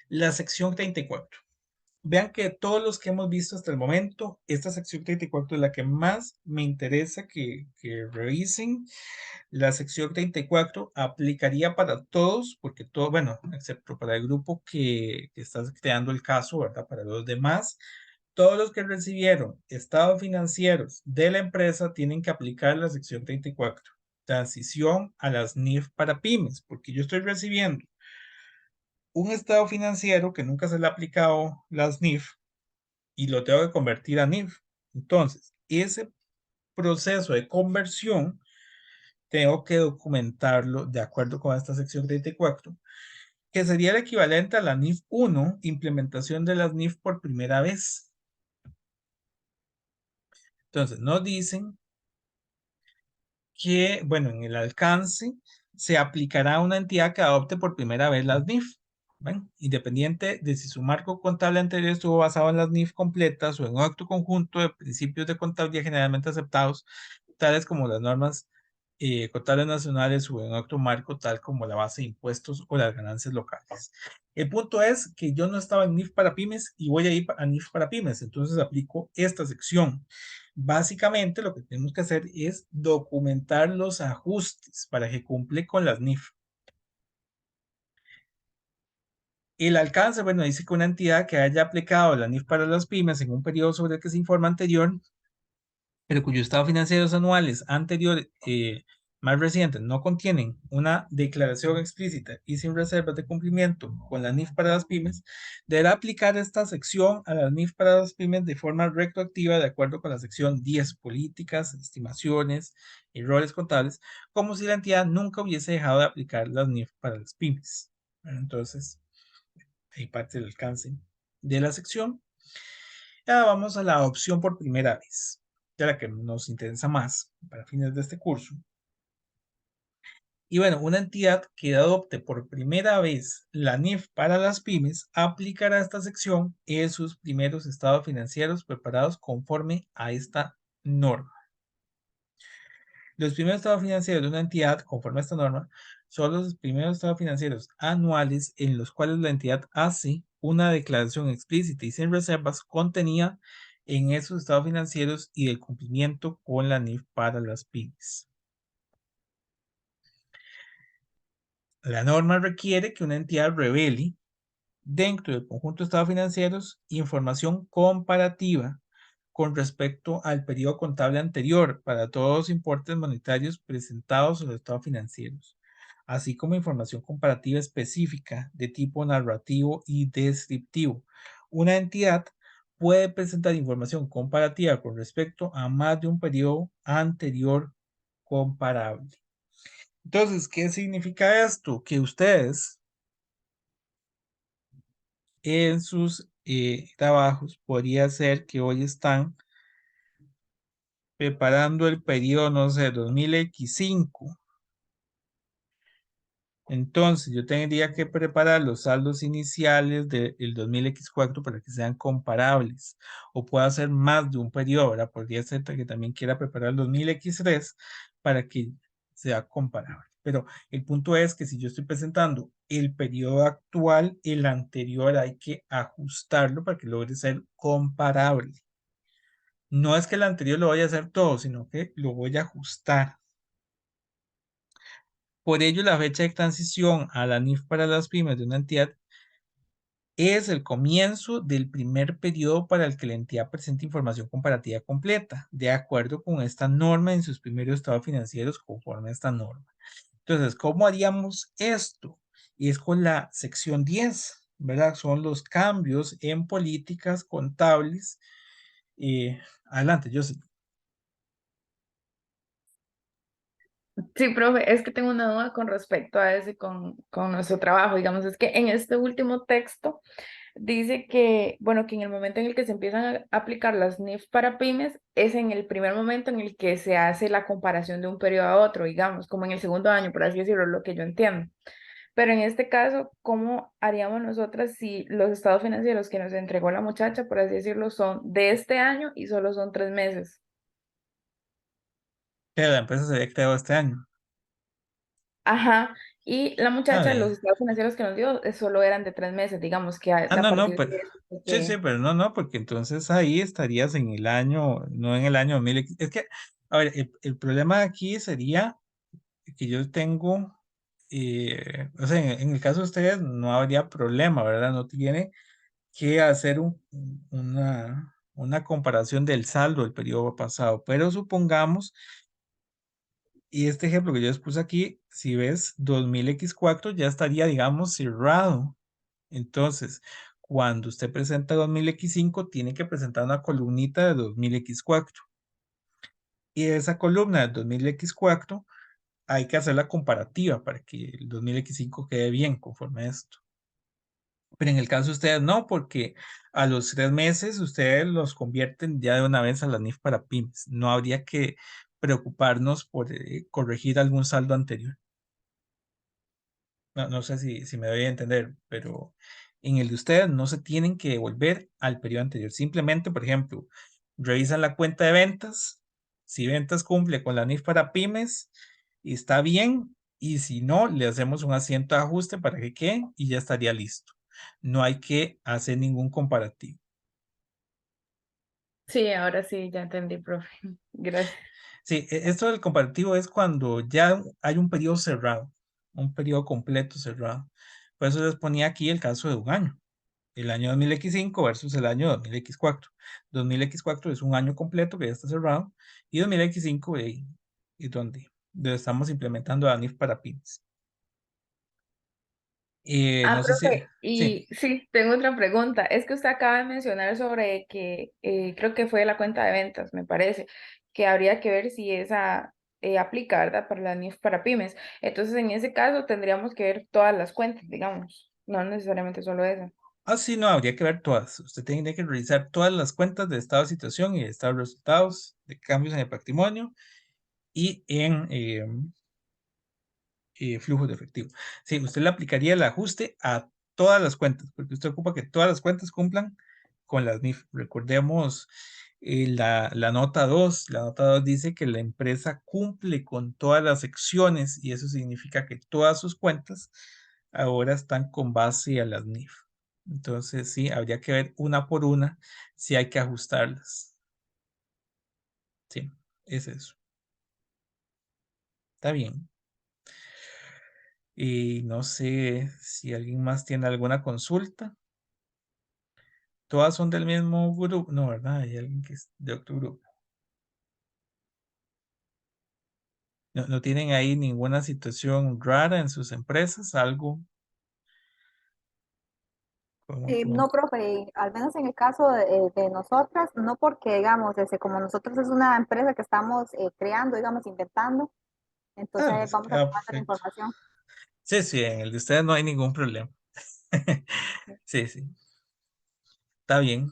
La sección 34. Vean que todos los que hemos visto hasta el momento, esta sección 34 es la que más me interesa que revisen. La sección 34 aplicaría para todos, porque todo, bueno, excepto para el grupo que está creando el caso, ¿verdad? Para los demás, todos los que recibieron estados financieros de la empresa tienen que aplicar la sección 34, transición a las NIF para pymes, porque yo estoy recibiendo un estado financiero que nunca se le ha aplicado las NIF y lo tengo que convertir a NIF. Entonces, ese proceso de conversión tengo que documentarlo de acuerdo con esta sección 34, que sería el equivalente a la NIF 1, implementación de las NIF por primera vez. Entonces, nos dicen que, bueno, en el alcance se aplicará a una entidad que adopte por primera vez las NIF. ¿Ven? Independiente de si su marco contable anterior estuvo basado en las NIF completas o en otro conjunto de principios de contabilidad generalmente aceptados, tales como las normas contables nacionales o en otro marco tal como la base de impuestos o las ganancias locales. El punto es que yo no estaba en NIF para pymes y voy a ir a NIF para pymes, entonces aplico esta sección. Básicamente lo que tenemos que hacer es documentar los ajustes para que cumple con las NIF. El alcance, bueno, dice que una entidad que haya aplicado la NIF para las pymes en un periodo sobre el que se informa anterior, pero cuyos estados financieros anuales anteriores, más recientes, no contienen una declaración explícita y sin reservas de cumplimiento con la NIF para las pymes, deberá aplicar esta sección a las NIF para las pymes de forma retroactiva de acuerdo con la sección 10, políticas, estimaciones, errores contables, como si la entidad nunca hubiese dejado de aplicar las NIF para las pymes. Entonces, ahí parte del alcance de la sección. Ya vamos a la adopción por primera vez, ya la que nos interesa más para fines de este curso. Y bueno, una entidad que adopte por primera vez la NIF para las pymes aplicará esta sección en sus primeros estados financieros preparados conforme a esta norma. Los primeros estados financieros de una entidad, conforme a esta norma, son los primeros estados financieros anuales en los cuales la entidad hace una declaración explícita y sin reservas contenida en esos estados financieros y del cumplimiento con la NIF para las pymes. La norma requiere que una entidad revele dentro del conjunto de estados financieros información comparativa con respecto al periodo contable anterior para todos los importes monetarios presentados en los estados financieros, así como información comparativa específica de tipo narrativo y descriptivo. Una entidad puede presentar información comparativa con respecto a más de un periodo anterior comparable. Entonces, ¿qué significa esto? Que ustedes en sus trabajos podría ser que hoy están preparando el periodo, no sé, 2005. Entonces, yo tendría que preparar los saldos iniciales del 2004 para que sean comparables. O puedo hacer más de un periodo, ¿verdad? Podría ser que también quiera preparar el 2003 para que sea comparable. Pero el punto es que si yo estoy presentando el periodo actual, el anterior hay que ajustarlo para que logre ser comparable. No es que el anterior lo voy a hacer todo, sino que lo voy a ajustar. Por ello, la fecha de transición a la NIF para las pymes de una entidad es el comienzo del primer periodo para el que la entidad presente información comparativa completa, de acuerdo con esta norma en sus primeros estados financieros conforme a esta norma. Entonces, ¿cómo haríamos esto? Es con la sección 10, ¿verdad? Son los cambios en políticas contables. Adelante, yo sí. Sí, profe, es que tengo una duda con respecto a ese, con nuestro trabajo. Digamos, es que en este último texto dice que, bueno, que en el momento en el que se empiezan a aplicar las NIF para pymes, es en el primer momento en el que se hace la comparación de un periodo a otro, digamos, como en el segundo año, por así decirlo, lo que yo entiendo. Pero en este caso, ¿cómo haríamos nosotras si los estados financieros que nos entregó la muchacha, por así decirlo, son de este año y solo son 3 meses? Pero la empresa se había creado este año. Ajá. Y la Ah, muchacha, los bien. estados financieros que nos dio solo eran de 3 meses, digamos que a, Ah, a no, no, partir pues de eso fue sí, sí, que... pero no, no, porque entonces ahí estarías en el año, no en el año 2000. Es que, a ver, el problema aquí sería que yo tengo, o sea, en el caso de ustedes no habría problema, ¿verdad? No tiene que hacer una comparación del saldo del periodo pasado, pero supongamos, y este ejemplo que yo les puse aquí, si ves 2000X4 ya estaría, digamos, cerrado. Entonces, cuando usted presenta 2000X5, tiene que presentar una columnita de 2000X4. Y de esa columna de 2000X4 hay que hacer la comparativa para que el 2000X5 quede bien conforme a esto. Pero en el caso de ustedes no, porque a los 3 meses ustedes los convierten ya de una vez a la NIF para pymes. No habría que preocuparnos por corregir algún saldo anterior. No, no sé si me doy a entender, pero en el de ustedes no se tienen que devolver al periodo anterior. Simplemente, por ejemplo, revisan la cuenta de ventas. Si ventas cumple con la NIF para pymes, está bien. Y si no, le hacemos un asiento de ajuste para que quede y ya estaría listo. No hay que hacer ningún comparativo. Sí, ahora sí, ya entendí, profe. Gracias. Sí, esto del comparativo es cuando ya hay un periodo cerrado, un periodo completo cerrado. Por eso les ponía aquí el caso de un año. El año 2000X5 versus el año 2000X4. 2000X4 es un año completo que ya está cerrado y 2000X5 es donde estamos implementando ANIF para pymes. Ah, No sé si... profe, Sí. y sí, tengo otra pregunta. Es que usted acaba de mencionar sobre que creo que fue la cuenta de ventas, me parece, que habría que ver si esa aplica, ¿verdad? Para la NIF para pymes. Entonces, en ese caso, tendríamos que ver todas las cuentas, digamos, no necesariamente solo esa. Ah, sí, no, habría que ver todas. Usted tiene que revisar todas las cuentas de estado de situación y de estado de resultados, de cambios en el patrimonio y en flujo de efectivo. Sí, usted le aplicaría el ajuste a todas las cuentas, porque usted ocupa que todas las cuentas cumplan con las NIF. Recordemos la nota 2. La nota 2 dice que la empresa cumple con todas las secciones y eso significa que todas sus cuentas ahora están con base a las NIF. Entonces, sí, habría que ver una por una si hay que ajustarlas. Sí, es eso. Está bien. Y no sé si alguien más tiene alguna consulta. Todas son del mismo grupo. No, ¿verdad? Hay alguien que es de otro grupo. No, no tienen ahí ninguna situación rara en sus empresas, algo No, profe, al menos en el caso de nosotras, no porque, digamos, como nosotros es una empresa que estamos creando, digamos, inventando, entonces vamos a tomar la perfecto. información. Sí, sí, en el de ustedes no hay ningún problema. Sí, sí, está bien.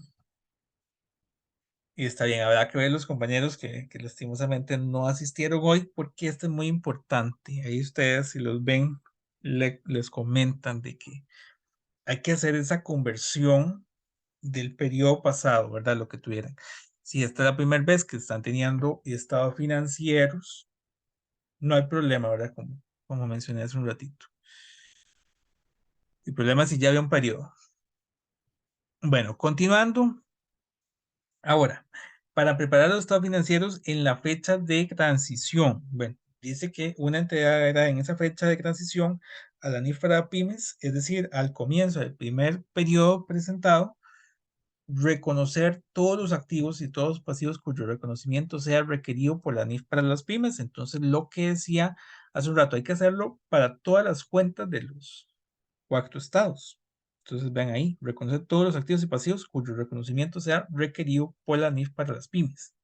Y está bien, habrá que ver los compañeros que lastimosamente no asistieron hoy porque esto es muy importante. Ahí ustedes, si los ven, les comentan de que hay que hacer esa conversión del periodo pasado, ¿verdad? Lo que tuvieran. Si esta es la primera vez que están teniendo estados financieros, no hay problema, ¿verdad? Como mencioné hace un ratito. El problema es si ya había un periodo. Bueno, continuando. Ahora, para preparar los estados financieros en la fecha de transición. Bueno, dice que una entidad era en esa fecha de transición a la NIF para pymes, es decir, al comienzo del primer periodo presentado reconocer todos los activos y todos los pasivos cuyo reconocimiento sea requerido por la NIF para las pymes. Entonces, lo que decía hace un rato, hay que hacerlo para todas las cuentas de los cuatro estados. Entonces, ven ahí, reconocer todos los activos y pasivos cuyo reconocimiento sea requerido por la NIF para las pymes.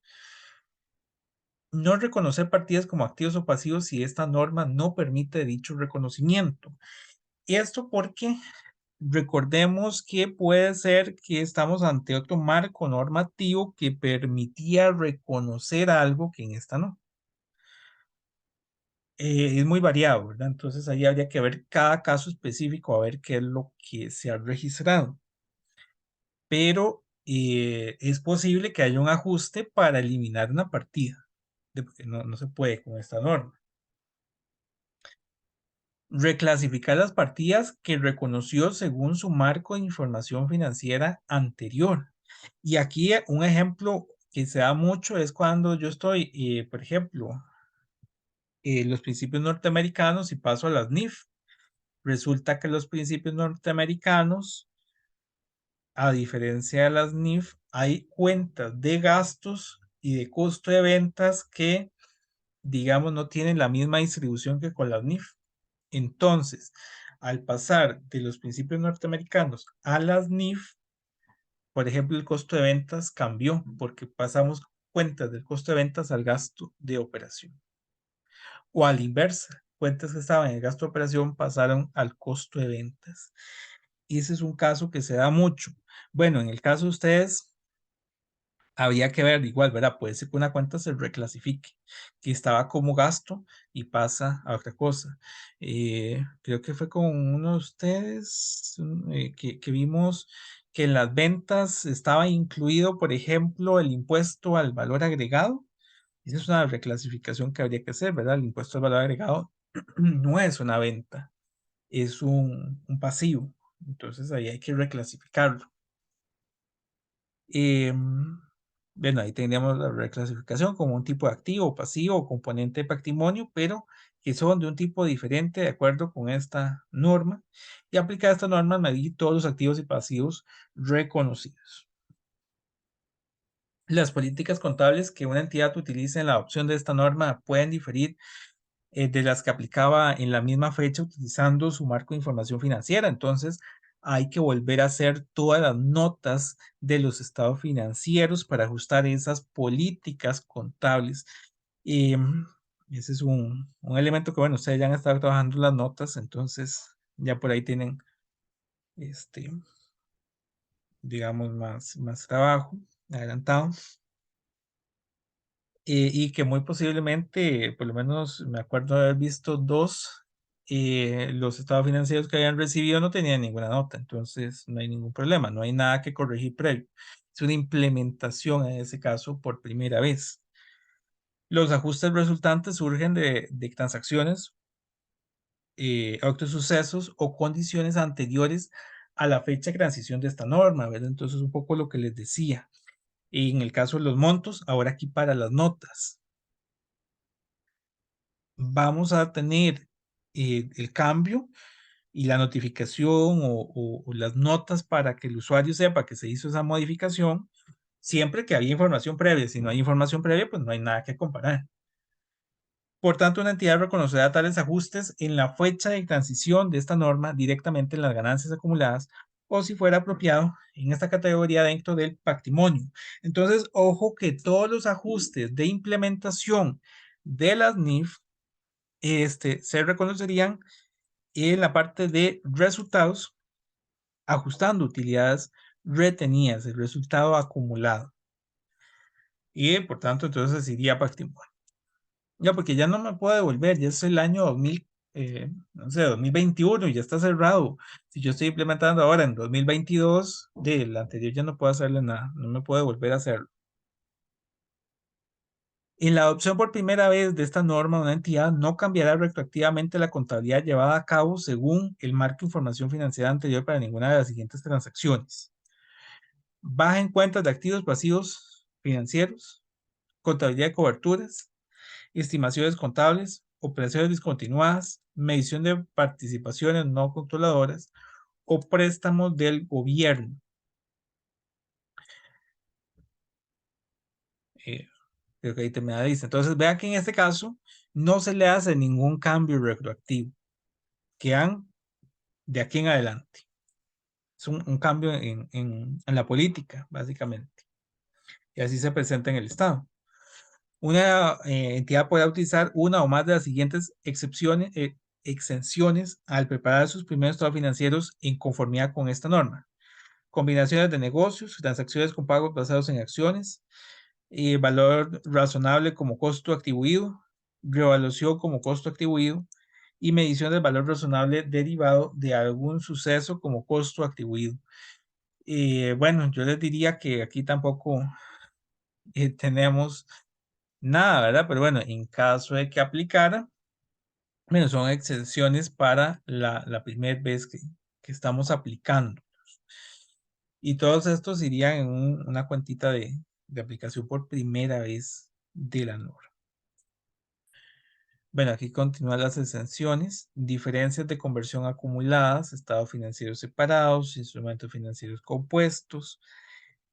No reconocer partidas como activos o pasivos si esta norma no permite dicho reconocimiento. Y esto porque recordemos que puede ser que estamos ante otro marco normativo que permitía reconocer algo que en esta no. Es muy variado, ¿verdad? Entonces ahí habría que ver cada caso específico a ver qué es lo que se ha registrado. Pero es posible que haya un ajuste para eliminar una partida, porque no se puede con esta norma. reclasificar las partidas que reconoció según su marco de información financiera anterior. Y aquí un ejemplo que se da mucho es cuando yo estoy, por ejemplo, los principios norteamericanos y paso a las NIF. Resulta que los principios norteamericanos, a diferencia de las NIF, hay cuentas de gastos y de costo de ventas que, digamos, no tienen la misma distribución que con las NIF. Entonces, al pasar de los principios norteamericanos a las NIF, por ejemplo, el costo de ventas cambió porque pasamos cuentas del costo de ventas al gasto de operación. O a la inversa, cuentas que estaban en el gasto de operación pasaron al costo de ventas. Y ese es un caso que se da mucho. Bueno, en el caso de ustedes, habría que ver igual, ¿verdad? Puede ser que una cuenta se reclasifique, que estaba como gasto y pasa a otra cosa. Creo que fue con uno de ustedes que vimos que en las ventas estaba incluido, por ejemplo, el impuesto al valor agregado. Esa es una reclasificación que habría que hacer, ¿verdad? El impuesto al valor agregado no es una venta, es un pasivo. Entonces ahí hay que reclasificarlo. Bueno, ahí tendríamos la reclasificación como un tipo de activo, pasivo o componente de patrimonio, pero que son de un tipo diferente de acuerdo con esta norma. Y aplicar esta norma a medir todos los activos y pasivos reconocidos. Las políticas contables que una entidad utilice en la adopción de esta norma pueden diferir de las que aplicaba en la misma fecha utilizando su marco de información financiera. Entonces, hay que volver a hacer todas las notas de los estados financieros para ajustar esas políticas contables. Y ese es un elemento que, bueno, ustedes ya han estado trabajando las notas, entonces ya por ahí tienen, este, digamos, más trabajo adelantado. Y que muy posiblemente, por lo menos me acuerdo de haber visto dos, los estados financieros que habían recibido no tenían ninguna nota, entonces no hay ningún problema, no hay nada que corregir previo. Es una implementación en ese caso por primera vez. Los ajustes resultantes surgen de transacciones, actos, sucesos o condiciones anteriores a la fecha de transición de esta norma, ¿verdad? Entonces, un poco lo que les decía. Y en el caso de los montos, ahora aquí para las notas. Vamos a tener el cambio y la notificación o las notas para que el usuario sepa que se hizo esa modificación, siempre que haya información previa. Si no hay información previa, pues no hay nada que comparar. Por tanto, una entidad reconocerá tales ajustes en la fecha de transición de esta norma directamente en las ganancias acumuladas o si fuera apropiado en esta categoría dentro del patrimonio. Entonces, ojo que todos los ajustes de implementación de las NIF se reconocerían en la parte de resultados, ajustando utilidades retenidas, el resultado acumulado. Y por tanto, entonces iría patrimonio. Ya, porque ya no me puedo devolver, ya es el año 2000, no sé, 2021 y ya está cerrado. Si yo estoy implementando ahora en 2022, del anterior ya no puedo hacerle nada, no me puedo volver a hacerlo. En la adopción por primera vez de esta norma, una entidad no cambiará retroactivamente la contabilidad llevada a cabo según el marco de información financiera anterior para ninguna de las siguientes transacciones. Baja en cuentas de activos pasivos financieros, contabilidad de coberturas, estimaciones contables, operaciones discontinuadas, medición de participaciones no controladoras o préstamos del gobierno. Creo que ahí te me da lista. Entonces, vean que en este caso no se le hace ningún cambio retroactivo. Quedan de aquí en adelante. Es un cambio en la política, básicamente. Y así se presenta en el Estado. Una entidad puede utilizar una o más de las siguientes exenciones al preparar sus primeros estados financieros en conformidad con esta norma. Combinaciones de negocios, transacciones con pagos basados en acciones, valor razonable como costo atribuido, revaluación como costo atribuido y medición del valor razonable derivado de algún suceso como costo atribuido. Bueno, yo les diría que aquí tampoco tenemos nada, ¿verdad? Pero bueno, en caso de que aplicara, Bueno, son exenciones para la primera vez que estamos aplicando. Y todos estos irían en una cuentita de aplicación por primera vez de la norma. Bueno, aquí continúan las exenciones, diferencias de conversión acumuladas, estados financieros separados, instrumentos financieros compuestos,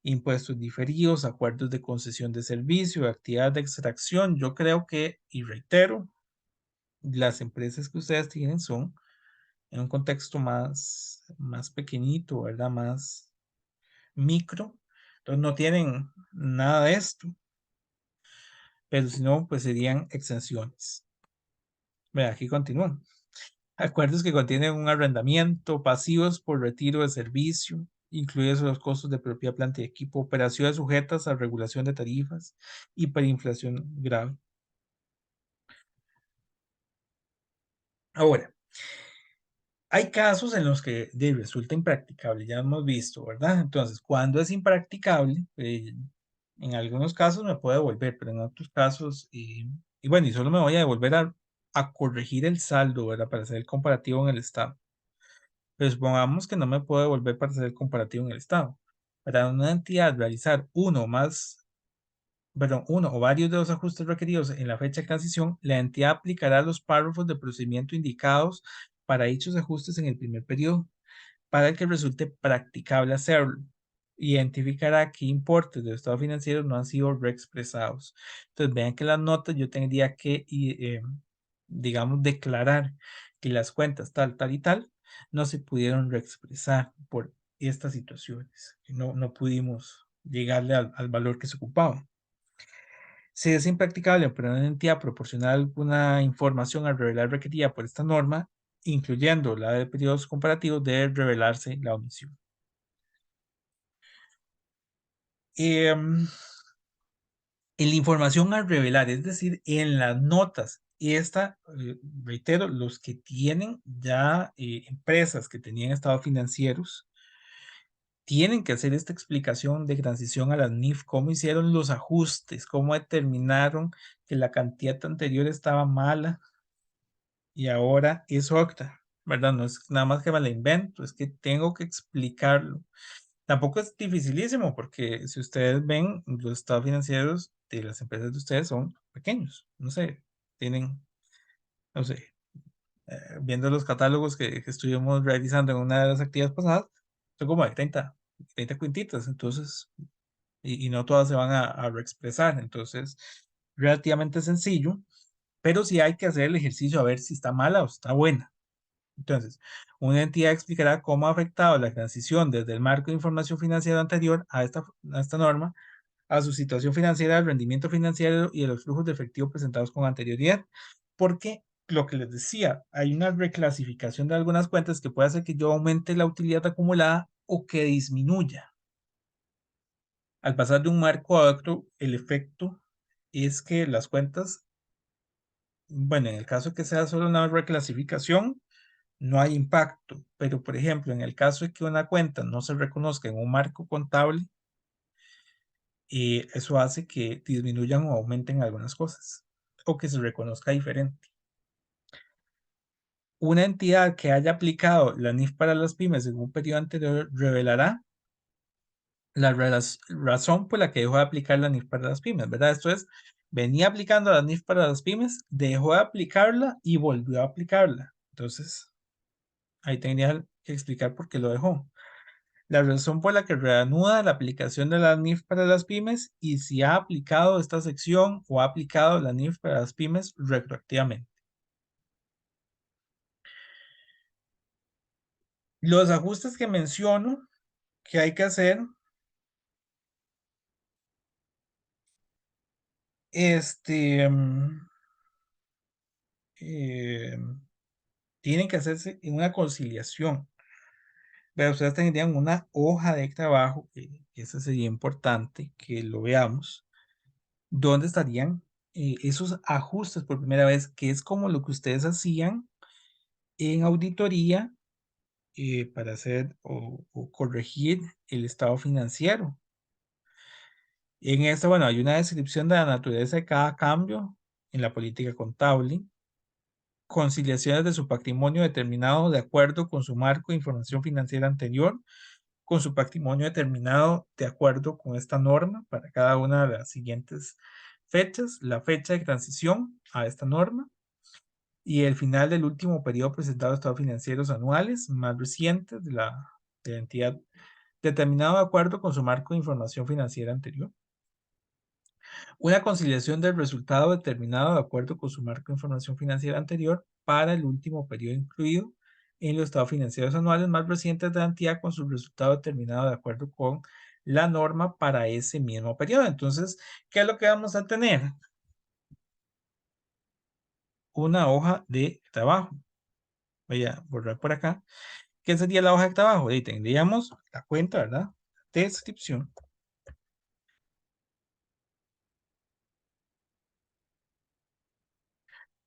impuestos diferidos, acuerdos de concesión de servicio, actividades de extracción. Yo creo que, y reitero, las empresas que ustedes tienen son en un contexto más pequeñito, ¿verdad? Más micro. Entonces no tienen nada de esto, pero si no, pues serían exenciones. Vean, aquí continúan. Acuerdos que contienen un arrendamiento, pasivos por retiro de servicio, incluidos los costos de propiedad, planta y equipo, operaciones sujetas a regulación de tarifas, hiperinflación grave. Ahora, hay casos en los que resulta impracticable, ya hemos visto, ¿verdad? Entonces, cuando es impracticable, en algunos casos me puedo devolver, pero en otros casos, y bueno, y solo me voy a devolver a corregir el saldo, ¿verdad? Para hacer el comparativo en el estado. Pero supongamos que no me puedo devolver para hacer el comparativo en el estado. Para una entidad realizar uno o varios de los ajustes requeridos en la fecha de transición, la entidad aplicará los párrafos de procedimiento indicados para dichos ajustes en el primer periodo, para que resulte practicable hacerlo. Identificará qué importes del estado financiero no han sido reexpresados. Entonces, vean que las notas yo tendría que, digamos, declarar que las cuentas tal, tal y tal no se pudieron reexpresar por estas situaciones. No pudimos llegarle al valor que se ocupaba. Si es impracticable para una entidad proporcionar alguna información al revelar requerida por esta norma, incluyendo la de periodos comparativos, debe revelarse la omisión. En la información a revelar, es decir, en las notas, y esta, reitero, los que tienen ya empresas que tenían estados financieros, tienen que hacer esta explicación de transición a las NIF, cómo hicieron los ajustes, cómo determinaron que la cantidad anterior estaba mala y ahora es otra, ¿verdad? No es nada más que me la invento, es que tengo que explicarlo. Tampoco es dificilísimo porque si ustedes ven, los estados financieros de las empresas de ustedes son pequeños, no sé, tienen, no sé, viendo los catálogos que estuvimos realizando en una de las actividades pasadas, son como de 30 cuentitas, entonces, y no todas se van a reexpresar, entonces, relativamente sencillo, pero sí hay que hacer el ejercicio a ver si está mala o está buena. Entonces, una entidad explicará cómo ha afectado la transición desde el marco de información financiera anterior a esta norma a su situación financiera, al rendimiento financiero y a los flujos de efectivo presentados con anterioridad. Porque lo que les decía, hay una reclasificación de algunas cuentas que puede hacer que yo aumente la utilidad acumulada o que disminuya. Al pasar de un marco a otro, el efecto es que las cuentas, bueno, en el caso que sea solo una reclasificación, no hay impacto, pero por ejemplo, en el caso de que una cuenta no se reconozca en un marco contable, eso hace que disminuyan o aumenten algunas cosas o que se reconozca diferente. Una entidad que haya aplicado la NIF para las pymes en un periodo anterior revelará la razón por la que dejó de aplicar la NIF para las pymes, ¿verdad? Esto es, venía aplicando la NIF para las pymes, dejó de aplicarla y volvió a aplicarla. Entonces, ahí tendría que explicar por qué lo dejó. La razón por la que reanuda la aplicación de la NIF para las pymes y si ha aplicado esta sección o ha aplicado la NIF para las pymes retroactivamente. Los ajustes que menciono que hay que hacer, eh, tienen que hacerse en una conciliación. Pero ustedes tendrían una hoja de trabajo, que eso sería importante que lo veamos, donde estarían esos ajustes por primera vez, que es como lo que ustedes hacían en auditoría para hacer o corregir el estado financiero. En esto, bueno, hay una descripción de la naturaleza de cada cambio en la política contable. conciliaciones de su patrimonio determinado de acuerdo con su marco de información financiera anterior, con su patrimonio determinado de acuerdo con esta norma para cada una de las siguientes fechas, la fecha de transición a esta norma y el final del último periodo presentado de estados financieros anuales más recientes de la entidad determinado de acuerdo con su marco de información financiera anterior. Una conciliación del resultado determinado de acuerdo con su marco de información financiera anterior para el último periodo incluido en los estados financieros anuales más recientes de la entidad con su resultado determinado de acuerdo con la norma para ese mismo periodo. Entonces, ¿qué es lo que vamos a tener? Una hoja de trabajo. Voy a borrar por acá. ¿Qué sería la hoja de trabajo? Ahí tendríamos la cuenta, ¿verdad? Descripción.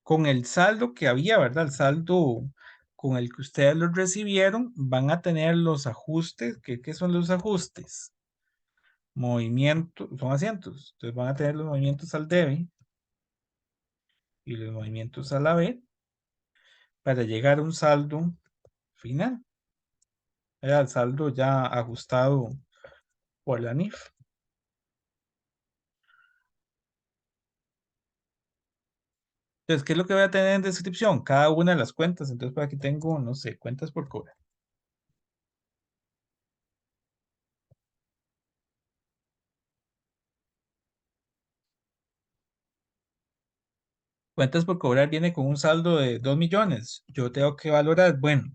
Con el saldo que había, ¿verdad? El saldo con el que ustedes lo recibieron, van a tener los ajustes. ¿Qué son los ajustes? Movimientos, son asientos. Entonces van a tener los movimientos al debe y los movimientos a la B para llegar a un saldo final. Era el saldo ya ajustado por la NIF. Entonces, ¿qué es lo que voy a tener en descripción? Cada una de las cuentas. Entonces, por aquí tengo, no sé, cuentas por cobrar. Cuentas por cobrar viene con un saldo de 2 millones. Yo tengo que valorar, bueno,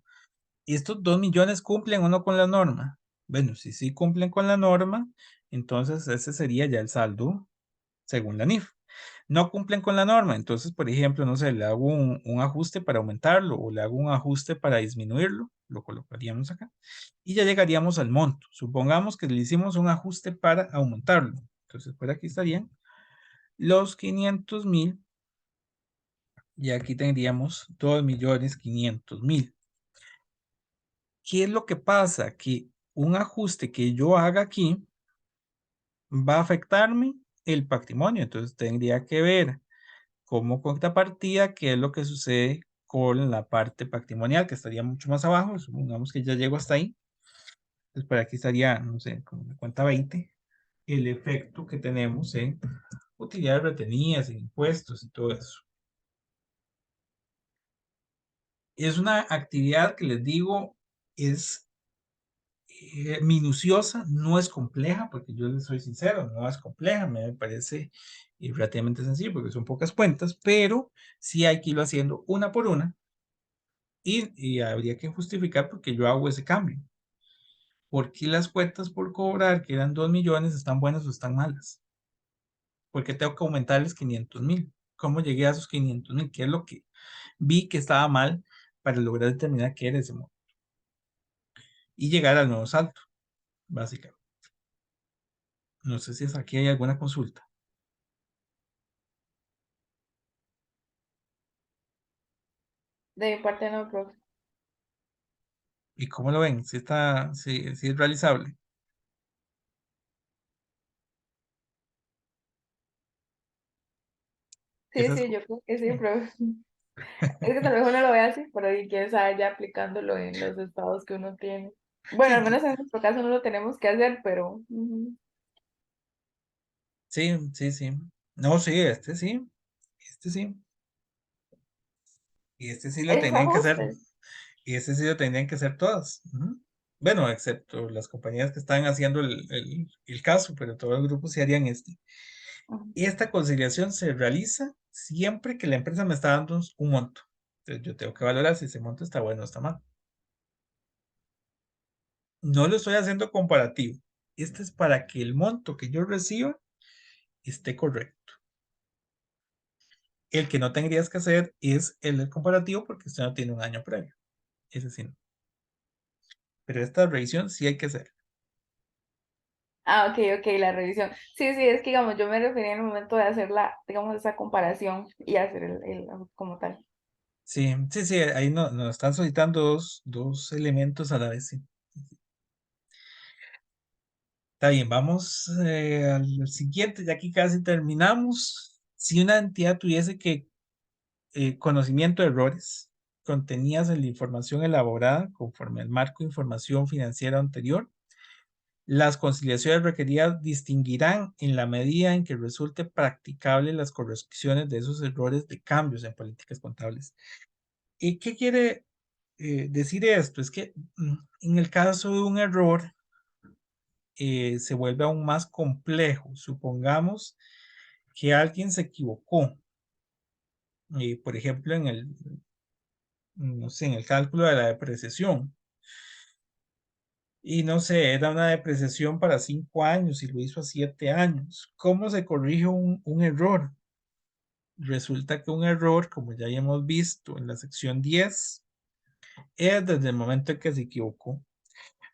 ¿estos 2 millones cumplen o no con la norma? Bueno, si sí cumplen con la norma, entonces ese sería ya el saldo según la NIF. No cumplen con la norma, entonces, por ejemplo, no sé, le hago un ajuste para aumentarlo o le hago un ajuste para disminuirlo, lo colocaríamos acá y ya llegaríamos al monto. Supongamos que le hicimos un ajuste para aumentarlo. Entonces, por aquí estarían los 500,000 y aquí tendríamos 2,500,000. ¿Qué es lo que pasa? Que un ajuste que yo haga aquí va a afectarme el patrimonio. Entonces tendría que ver como contrapartida qué es lo que sucede con la parte patrimonial, que estaría mucho más abajo. Supongamos que ya llego hasta ahí. Entonces por aquí estaría, no sé, como la cuenta 20, el efecto que tenemos en utilidades retenidas, en impuestos y todo eso. Es una actividad que les digo es minuciosa, no es compleja, porque yo les soy sincero, no es compleja, me parece relativamente sencillo porque son pocas cuentas, pero sí hay que irlo haciendo una por una y habría que justificar porque yo hago ese cambio. ¿Por qué las cuentas por cobrar, que eran 2 millones, están buenas o están malas? ¿Por qué tengo que aumentarles 500,000? ¿Cómo llegué a esos 500,000? ¿Qué es lo que vi que estaba mal para lograr determinar qué era ese monto? Y llegar al nuevo salto, básicamente. No sé si aquí hay alguna consulta. De mi parte no, profe. ¿Y cómo lo ven? Si está, si es realizable. Sí, Esas, sí, yo creo que sí, profe. Es que tal vez uno lo ve así, pero y quién sabe ya aplicándolo en los estados que uno tiene. Bueno, sí, al menos en nuestro caso no lo tenemos que hacer, pero sí, sí, sí. No, sí, este sí. Y este sí lo esos tenían que hacer. ajustes. Y este sí lo tenían que hacer todas. Ujú. Bueno, excepto las compañías que están haciendo el caso, pero todo el grupo sí harían este. Ujú. Esta conciliación se realiza siempre que la empresa me está dando un monto. Entonces yo tengo que valorar si ese monto está bueno o está mal. No lo estoy haciendo comparativo. Este es para que el monto que yo reciba esté correcto. El que no tendrías que hacer es el del comparativo porque usted no tiene un año previo. Ese sí no. Pero esta revisión sí hay que hacer. Ah, ok, ok, la revisión. Sí, sí, es que digamos, yo me refería en el momento de hacer la, digamos, esa comparación y hacer el como tal. Sí, sí, sí, ahí nos están solicitando dos elementos a la vez. Sí. Está bien, vamos al siguiente, ya aquí casi terminamos. Si una entidad tuviese que conocimiento de errores contenidas en la información elaborada conforme al marco de información financiera anterior. Las conciliaciones requeridas distinguirán en la medida en que resulte practicable las correcciones de esos errores de cambios en políticas contables. ¿Y qué quiere decir esto? Es que en el caso de un error se vuelve aún más complejo. Supongamos que alguien se equivocó, por ejemplo, no sé, en el cálculo de la depreciación. Y no sé, era una depreciación para 5 años y lo hizo a 7 años. ¿Cómo se corrige un error? Resulta que un error, como ya hemos visto en la sección 10, es desde el momento en que se equivocó.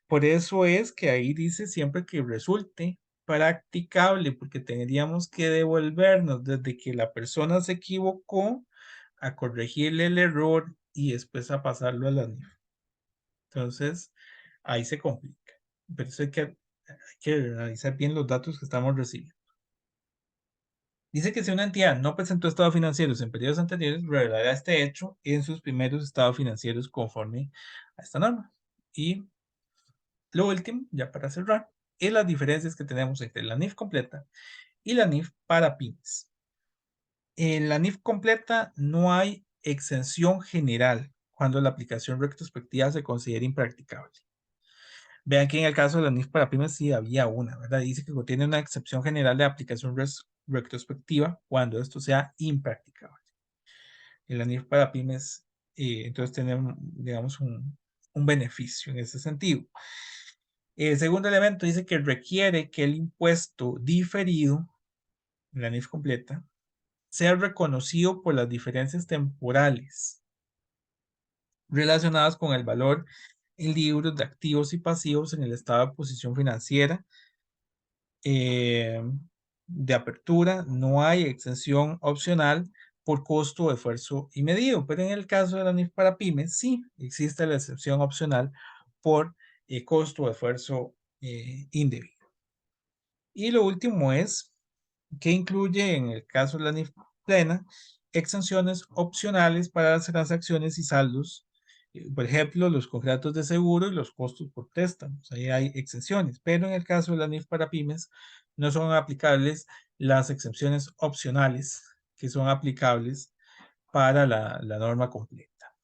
Por eso es que ahí dice siempre que resulte practicable, porque tendríamos que devolvernos desde que la persona se equivocó a corregirle el error y después a pasarlo a la NIF. Entonces, ahí se complica. Pero eso hay que analizar bien los datos que estamos recibiendo. Dice que si una entidad no presentó estados financieros en periodos anteriores, revelará este hecho en sus primeros estados financieros conforme a esta norma. Y lo último, ya para cerrar, es las diferencias que tenemos entre la NIF completa y la NIF para pymes. En la NIF completa no hay exención general cuando la aplicación retrospectiva se considera impracticable. Vean que en el caso de la NIF para pymes sí había una, ¿verdad? Dice que contiene una excepción general de aplicación retrospectiva cuando esto sea impracticable. En la NIF para pymes, entonces tenemos, digamos, un beneficio en ese sentido. El segundo elemento dice que requiere que el impuesto diferido, la NIF completa, sea reconocido por las diferencias temporales relacionadas con el valor en libros de activos y pasivos en el estado de posición financiera de apertura. No hay exención opcional por costo o esfuerzo y medido, pero en el caso de la NIF para pymes sí existe la excepción opcional por costo o esfuerzo indebido. Y lo último es que incluye en el caso de la NIF plena exenciones opcionales para las transacciones y saldos, por ejemplo, los contratos de seguro y los costos por préstamos. Ahí hay exenciones, pero en el caso de la NIF para pymes no son aplicables las excepciones opcionales que son aplicables para la norma completa.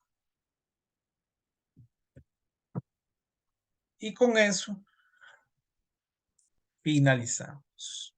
Y con eso finalizamos.